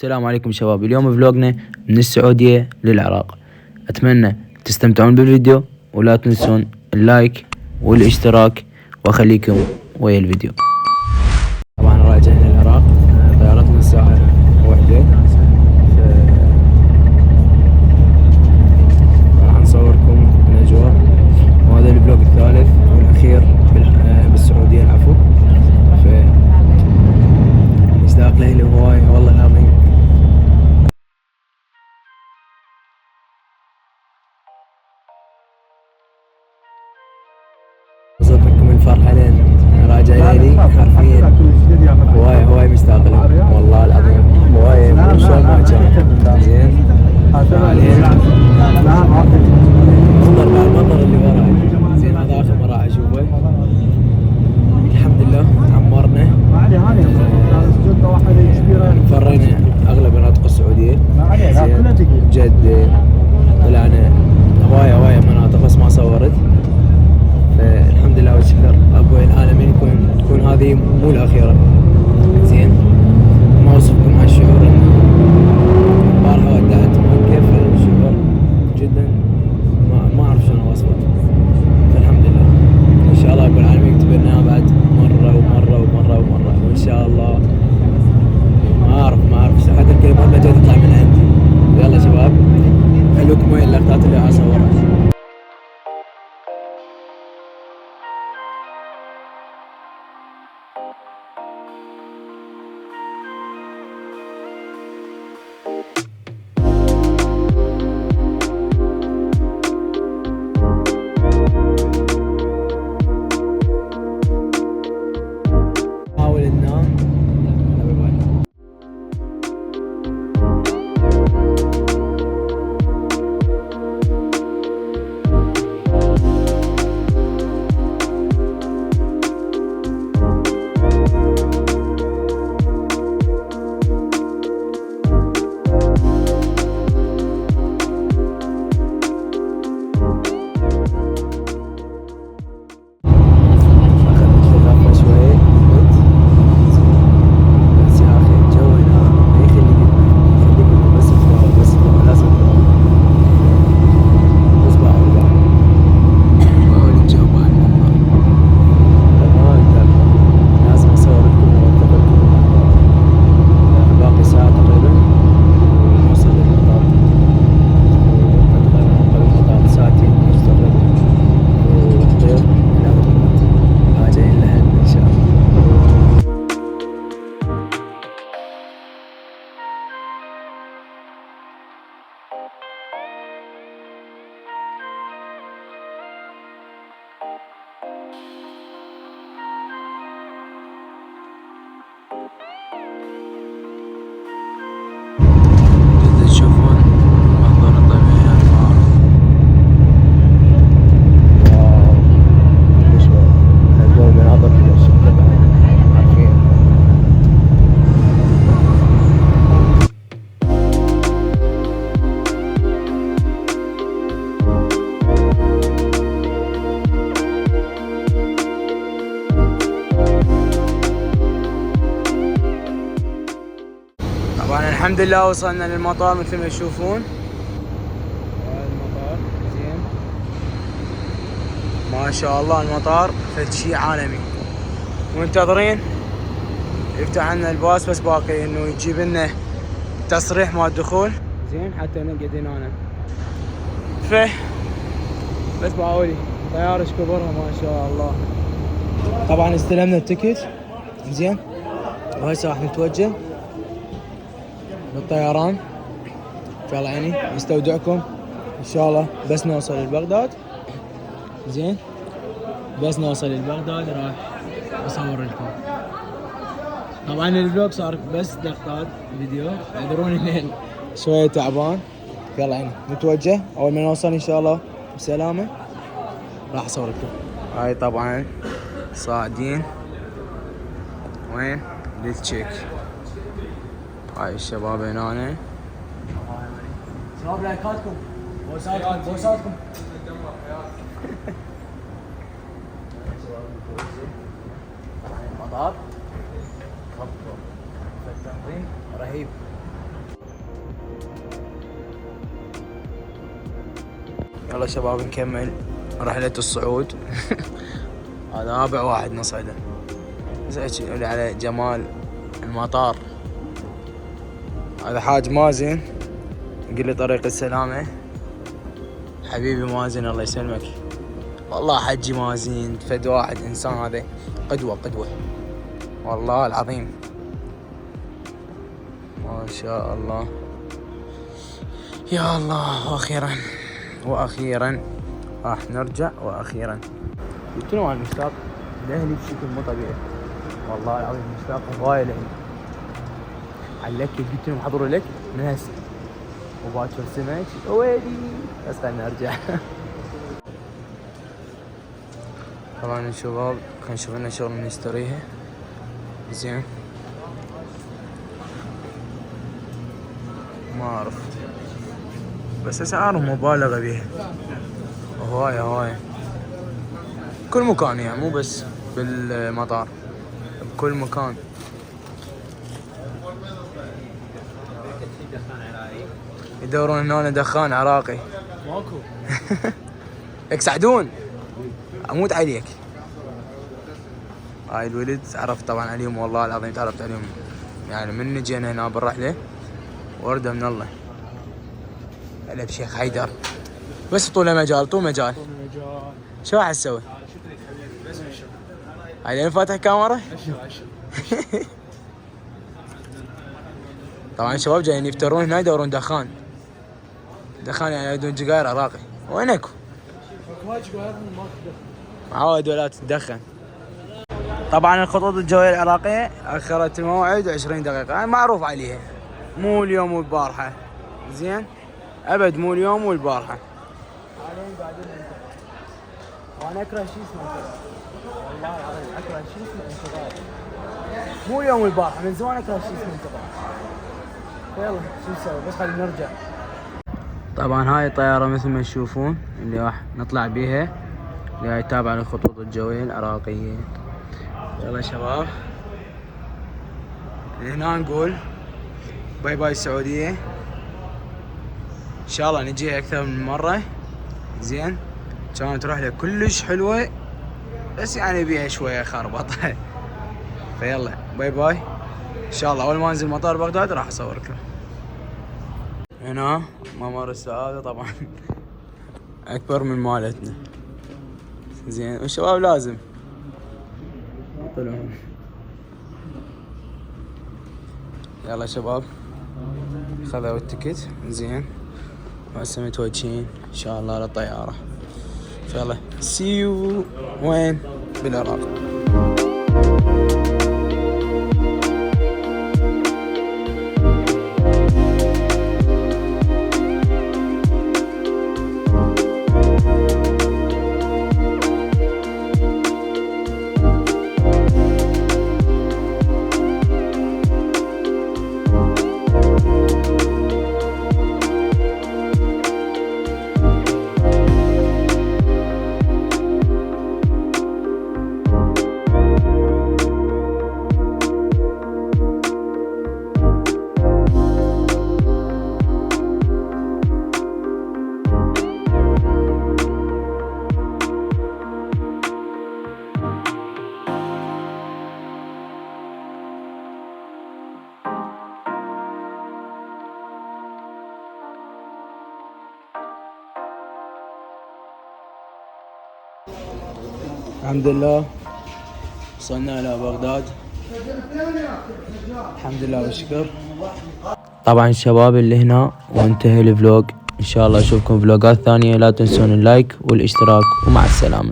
السلام عليكم شباب. اليوم فلوقنا من السعودية للعراق. أتمنى تستمتعون بالفيديو ولا تنسون اللايك والاشتراك، وأخليكم ويا الفيديو. طبعا راجعين للعراق، طيارتنا الساعة 1. راح نصوركم الأجواء، وهذا الفلوق الثالث والأخير بالسعودية العفو. مشتاق له هواي والله العظيم. وصلت لكم الفرحة لين راجع لي حرفيا. هواي مشتاق له والله العظيم، هواي شلون ما كان زين. حاليا انظر مع المنظر اللي وراي زين، هذا اخر مرة راح اشوفه. الحمد لله عمرنا، فرينا اغلب مناطق السعودية زين. جدة طلعنا هواية مناطق بس ما صورت. فالحمد لله والشكر ابوي العالمين تكون هذه مو الاخيرة زين. ما اوصفكم هالشعور. البارحة ودعت مكة، فالشعور جدا ما اعرف شلون اوصفه. فالحمد لله ان شاء الله ابو العالمين يكتب لنا بعد مرة وان شاء الله. ما اعرف حتى الكلمات ما جاي تطلع من عندي. يلا شباب خلوكم وين اللقطات اللي اصورها. حاول ننام. طبعا الحمد لله وصلنا للمطار مثل ما تشوفون. هذا المطار زين ما شاء الله. المطار فد شي عالمي. منتظرين يفتح لنا الباص، بس باقي انه يجيب لنا تصريح مال الدخول زين حتى نقعد هنا. بس بعولي طيارة كبرها ما شاء الله. طبعا استلمنا التيكت زين، وهسه راح نتوجه بالطيران. يلا عيني نستودعكم ان شاء الله. بس نوصل لبغداد زين، بس نوصل لبغداد راح اصور لكم. طبعا الفلوق صار بس لقطات فيديو، اعذروني لين شويه تعبان. يلا عيني نتوجه. اول ما نوصل ان شاء الله بسلامه راح اصور لكم. هاي طبعا صاعدين وين للتشيك. هاي الشباب هنا. شباب لايكاتكم بوساتكم. المطار التنظيم رهيب يلا شباب نكمل رحلة الصعود. هذا رابع واحد نصعده. يقول على جمال المطار. هذا حاج مازن يقول لي طريق السلامة. حبيبي مازن الله يسلمك. والله حجي مازن فد واحد انسان، هذا قدوة والله العظيم ما شاء الله. يا الله واخيرا راح نرجع. واخيرا قلت له انا مشتاق لاهلي بشكل مو طبيعي، والله العظيم مشتاق غاية لاهلي. على قلت لهم حضروا لك من هسه وباكر سمك ويلي، بس خلنا نرجع. طبعا الشباب كان شغلنا شغل نستريها زين، ما اعرف بس اسعارهم مبالغة بيها هواية كل مكان، يعني مو بس بالمطار، بكل مكان. يدورون هنا دخان عراقي ماكو. يسعدون اموت عليك. هاي الولد تعرفت طبعا عليهم، والله العظيم تعرفت عليهم يعني من نجينا هنا بالرحلة وردة من الله. هلا بشيخ حيدر بس طول مجال. شو راح تسوي؟ هاي فاتح كاميرا. طبعا الشباب جايين يفترون هنا يدورون دخان يعني يدون جقاير عراقي. وينكو؟ معود ولا تتدخن. طبعا الخطوط الجوية العراقية أخرت الموعد 20 دقيقة، يعني معروف عليها، مو اليوم والبارحة زين، أبد مو اليوم والبارحة. وأنا أكره شيء اسمه والله العظيم أكره شيء اسمه انتظار، مو اليوم والبارحة، من زمان أكره شيء اسمه انتظار. يلا شو نسوي بس خلينا نرجع. طبعا هاي الطيارة مثل ما تشوفون اللي راح نطلع بيها، اللي هاي تابعة للخطوط الجوية العراقية. يلا شباب هنا نقول باي باي السعودية، ان شاء الله نجي اكثر من مرة زين. كانت رحلة كلش حلوة بس يعني بيها شوية خربطة. فيلا باي باي ان شاء الله. اول ما انزل مطار بغداد راح اصور لكم. هنا ممر السعادة طبعا اكبر من مالتنا زين، والشباب لازم يطلعون. يلا شباب خذوا التكت زين، وهسه متوجهين ان شاء الله للطيارة. فيلا سيو وين؟ بالعراق. الحمد لله وصلنا إلى بغداد الحمد لله والشكر. طبعا الشباب اللي هنا وانتهى الفلوق، ان شاء الله اشوفكم فلوقات ثانية. لا تنسون اللايك والاشتراك ومع السلامة.